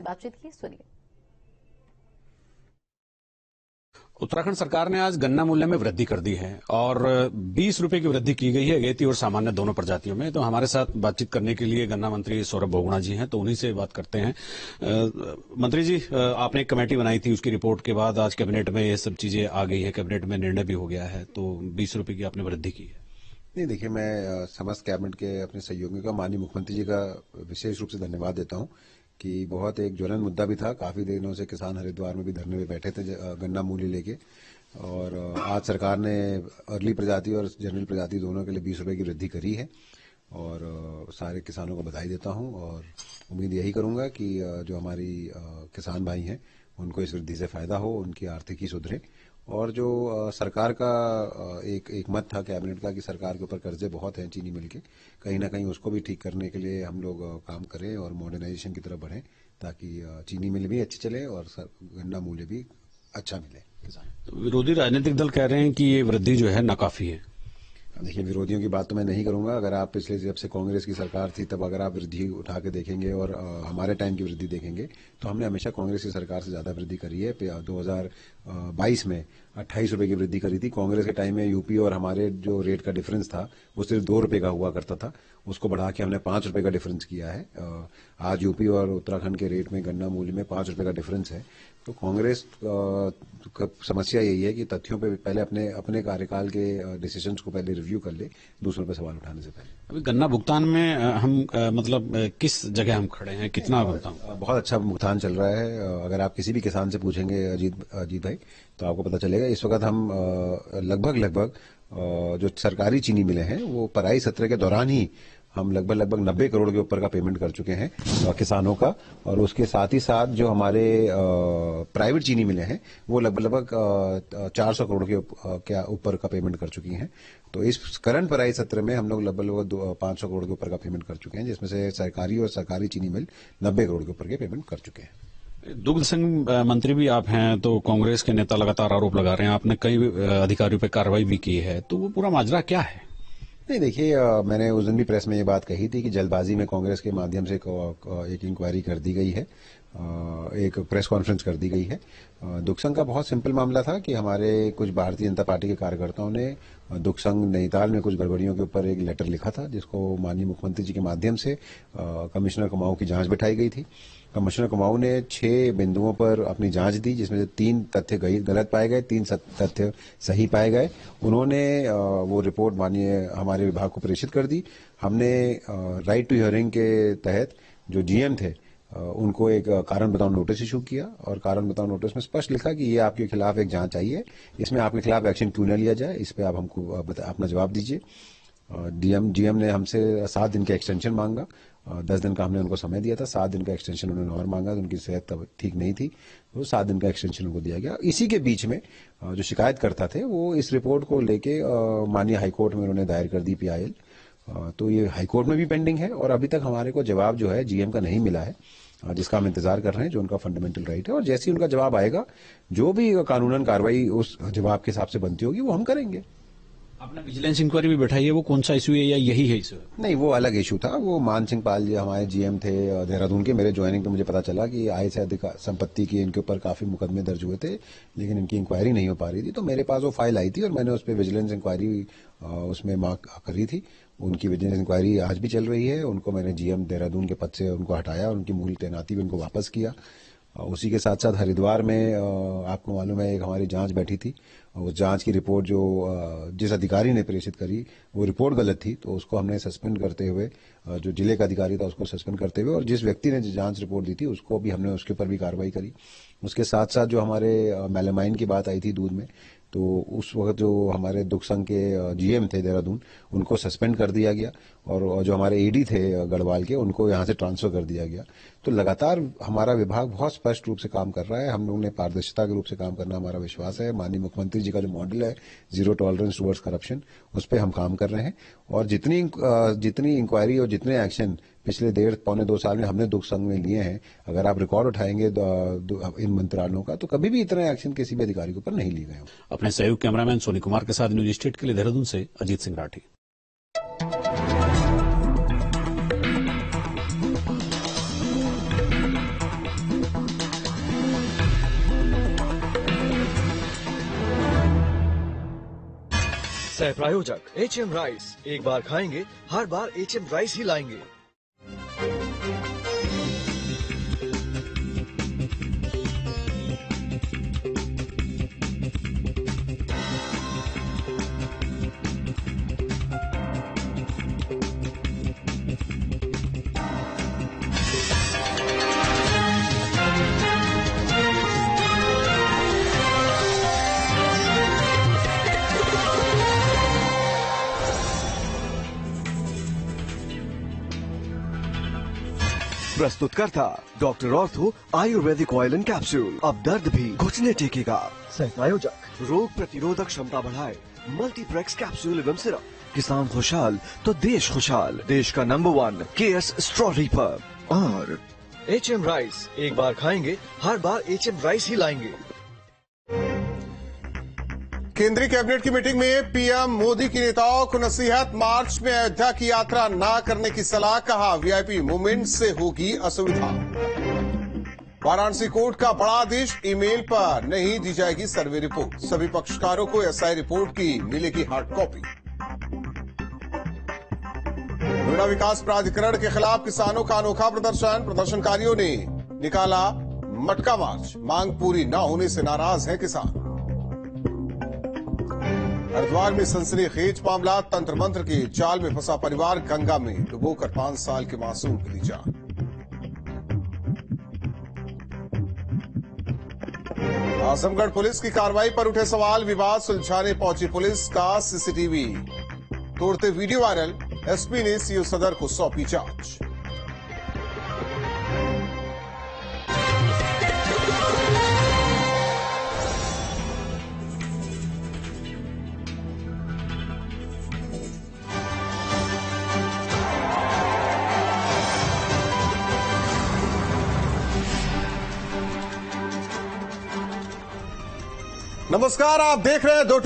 बातचीत की, सुनिए। उत्तराखंड सरकार ने आज गन्ना मूल्य में वृद्धि कर दी है और 20 रुपए की वृद्धि की गई है अगेती और सामान्य दोनों प्रजातियों में। तो हमारे साथ बातचीत करने के लिए गन्ना मंत्री सौरभ बहुगुणा जी हैं, तो उन्हीं से बात करते हैं। मंत्री जी, आपने एक कमेटी बनाई थी, उसकी रिपोर्ट के बाद आज कैबिनेट में ये सब चीजें आ गई है, कैबिनेट में निर्णय भी हो गया है, तो 20 रुपए की आपने वृद्धि की है। नहीं, देखिए, मैं समस्त कैबिनेट के अपने सहयोगियों का, माननीय मुख्यमंत्री जी का विशेष रूप से धन्यवाद देता हूं कि बहुत एक ज्वलंत मुद्दा भी था। काफी दिनों से किसान हरिद्वार में भी धरने में बैठे थे गन्ना मूल्य लेके, और आज सरकार ने अर्ली प्रजाति और जनरल प्रजाति दोनों के लिए 20 रुपए की वृद्धि करी है, और सारे किसानों को बधाई देता हूं। और उम्मीद यही करूंगा कि जो हमारी किसान भाई हैं उनको इस वृद्धि से फायदा हो, उनकी आर्थिकी सुधरे। और जो सरकार का एक मत था कैबिनेट का कि सरकार के ऊपर कर्जे बहुत हैं चीनी मिल के, कहीं ना कहीं उसको भी ठीक करने के लिए हम लोग काम करें और मॉडर्नाइजेशन की तरफ बढ़ें, ताकि चीनी मिल भी अच्छी चले और गन्ना मूल्य भी अच्छा मिले किसान। तो विरोधी राजनीतिक दल कह रहे हैं कि ये वृद्धि जो है नाकाफी है। देखिए, विरोधियों की बात तो मैं नहीं करूंगा। अगर आप पिछले जब से कांग्रेस की सरकार थी तब अगर आप वृद्धि उठा के देखेंगे और हमारे टाइम की वृद्धि देखेंगे तो हमने हमेशा कांग्रेस की सरकार से ज्यादा वृद्धि करी है। 2022 में 28 रुपए की वृद्धि करी थी। कांग्रेस के टाइम में यूपी और हमारे जो रेट का डिफरेंस था वो सिर्फ 2 रुपए का हुआ करता था, उसको बढ़ा के हमने 5 रुपए का डिफरेंस किया है। आज यूपी और उत्तराखंड के रेट में गन्ना मूल्य में 5 रुपए का डिफरेंस है। तो कांग्रेस का समस्या यही है कि तथ्यों पे पहले अपने कार्यकाल के डिसीजंस को पहले रिव्यू कर ले, दूसरों पे सवाल उठाने से पहले। अभी गन्ना भुगतान में हम मतलब किस जगह हम खड़े हैं, कितना भुगतान? बहुत अच्छा भुगतान चल रहा है। अगर आप किसी भी किसान से पूछेंगे अजीत भाई, तो आपको पता चलेगा। इस वक्त हम लगभग जो सरकारी चीनी मिलें हैं वो पराई सत्र के दौरान ही हम लगभग 90 करोड़ के ऊपर का पेमेंट कर चुके हैं किसानों का। और उसके साथ ही साथ जो हमारे प्राइवेट चीनी मिले हैं वो लगभग 400 करोड़ के ऊपर का पेमेंट कर चुकी हैं। तो इस करंट पराई सत्र में हम लोग लगभग 500 करोड़ के ऊपर का पेमेंट कर चुके हैं, जिसमें से सरकारी और सरकारी चीनी मिल 90 करोड़ के ऊपर के पेमेंट कर चुके हैं। दुग्ध संघ मंत्री भी आप हैं, तो कांग्रेस के नेता लगातार आरोप लगा रहे हैं, आपने कई अधिकारियों पर कार्रवाई भी की है, तो वो पूरा माजरा क्या है? नहीं, देखिए, मैंने उस दिन भी प्रेस में ये बात कही थी कि जल्दबाजी में कांग्रेस के माध्यम से एक इंक्वायरी कर दी गई है, एक प्रेस कॉन्फ्रेंस कर दी गई है। दुग्ध संघ का बहुत सिंपल मामला था कि हमारे कुछ भारतीय जनता पार्टी के कार्यकर्ताओं ने दुग्ध संघ नैनीताल में कुछ गड़बड़ियों के ऊपर एक लेटर लिखा था, जिसको माननीय मुख्यमंत्री जी के माध्यम से कमिश्नर कुमाऊं की जांच बिठाई गई थी। कमिश्नर कुमाऊं ने 6 बिंदुओं पर अपनी जांच दी, जिसमें से 3 तथ्य गलत पाए गए, 3 तथ्य सही पाए गए। उन्होंने वो रिपोर्ट माननीय हमारे विभाग को प्रेषित कर दी। हमने राइट टू हियरिंग के तहत जो जीएम थे उनको एक कारण बताओ नोटिस इशू किया, और कारण बताओ नोटिस में स्पष्ट लिखा कि ये आपके खिलाफ एक जांच आई है, इसमें आपके खिलाफ एक्शन क्यों न लिया जाए, इस पे आप हमको अपना जवाब दीजिए। जीएम ने हमसे 7 दिन का एक्सटेंशन मांगा। 10 दिन का हमने उनको समय दिया था, 7 दिन का एक्सटेंशन उन्होंने और मांगा। उनकी सेहत तब ठीक नहीं थी, तो 7 दिन का एक्सटेंशन उनको दिया गया। इसी के बीच में जो शिकायतकर्ता थे वो इस रिपोर्ट को लेके माननीय हाईकोर्ट में उन्होंने दायर कर दी PIL। तो ये हाईकोर्ट में भी पेंडिंग है, और अभी तक हमारे को जवाब जो है जीएम का नहीं मिला है, जिसका हम इंतजार कर रहे हैं, जो उनका फंडामेंटल राइट है। और जैसे ही उनका जवाब आएगा, जो भी कानूनन कार्रवाई उस जवाब के हिसाब से बनती होगी वो हम करेंगे। आपने विजिलेंस इंक्वायरी भी बैठाई है, वो कौन सा इशू है या यही है इशू? नहीं, वो अलग इशू था। वो मान सिंह पाल जी हमारे जीएम थे देहरादून के। मेरे ज्वाइनिंग पे मुझे पता चला कि आय से अधिक संपत्ति की इनके ऊपर काफी मुकदमे दर्ज हुए थे, लेकिन इनकी इंक्वायरी नहीं हो पा रही थी। तो मेरे पास वो फाइल आई थी और मैंने उस पर विजिलेंस इंक्वायरी उसमें मार्क करी थी। उनकी विजिलेंस इंक्वायरी आज भी चल रही है। उनको मैंने जीएम देहरादून के पद से उनको हटाया, उनकी मूल तैनाती भी उनको वापस किया। उसी के साथ साथ हरिद्वार में आपको मालूम है एक हमारी जांच बैठी थी। उस जांच की रिपोर्ट जो जिस अधिकारी ने प्रेषित करी वो रिपोर्ट गलत थी, तो उसको हमने सस्पेंड करते हुए, जो जिले का अधिकारी था उसको सस्पेंड करते हुए, और जिस व्यक्ति ने जांच रिपोर्ट दी थी उसको भी हमने उसके ऊपर भी कार्रवाई करी। उसके साथ साथ जो हमारे मेलामाइन की बात आई थी दूध में, तो उस वक्त जो हमारे दुग्ध संघ के जीएम थे देहरादून, उनको सस्पेंड कर दिया गया, और जो हमारे एडी थे गढ़वाल के, उनको यहाँ से ट्रांसफर कर दिया गया। तो लगातार हमारा विभाग बहुत स्पष्ट रूप से काम कर रहा है। हम लोगों ने पारदर्शिता के रूप से काम करना हमारा विश्वास है। माननीय मुख्यमंत्री जी का जो मॉडल है जीरो टॉलरेंस टुवर्ड्स करप्शन, उस पर हम काम कर रहे हैं। और जितनी इंक्वायरी और जितने एक्शन पिछले 1.5-2 साल में हमने दुग्ध संघ में लिए हैं, अगर आप रिकॉर्ड उठाएंगे इन मंत्रालयों का, तो कभी भी इतने एक्शन किसी भी अधिकारी के ऊपर नहीं लिए गए। अपने सहयोग कैमरामैन सोनी कुमार के साथ न्यूज स्टेट के लिए देहरादून से अजीत सिंह राठी। सह प्रायोजक HM राइस, एक बार खाएंगे हर बार HM राइस ही लाएंगे। प्रस्तुतकर्ता doctor ortho Ayurvedic oil and capsule. अब दर्द भी घुटने टेकेगा। सह प्रायोजक रोग प्रतिरोधक क्षमता बढ़ाए मल्टीप्रेक्स कैप्सूल एवं सिरप। किसान खुशहाल तो देश खुशहाल। देश का नंबर 1 केएस स्ट्रॉ रीपर। और HM राइस, एक बार खाएंगे हर बार HM राइस ही लाएंगे। केंद्रीय कैबिनेट की मीटिंग में पीएम मोदी की नेताओं को नसीहत। मार्च में अयोध्या की यात्रा न करने की सलाह। कहा वीआईपी मूवमेंट से होगी असुविधा। वाराणसी कोर्ट का बड़ा आदेश। ईमेल पर नहीं दी जाएगी सर्वे रिपोर्ट। सभी पक्षकारों को एसआई रिपोर्ट की मिलेगी हार्ड कॉपी। नोएडा विकास प्राधिकरण के खिलाफ किसानों का अनोखा प्रदर्शन। प्रदर्शनकारियों ने निकाला मटका मार्च। मांग पूरी न होने से नाराज हैं किसान। हरिद्वार में सनसनीखेज मामला। तंत्र मंत्र के जाल में फंसा परिवार गंगा में डुबोकर 5 साल के मासूम की ली जान। आजमगढ़ पुलिस की कार्रवाई पर उठे सवाल। विवाद सुलझाने पहुंची पुलिस का सीसीटीवी तोड़ते वीडियो वायरल। एसपी ने सीओ सदर को सौंपी जांच। नमस्कार, आप देख रहे हैं 2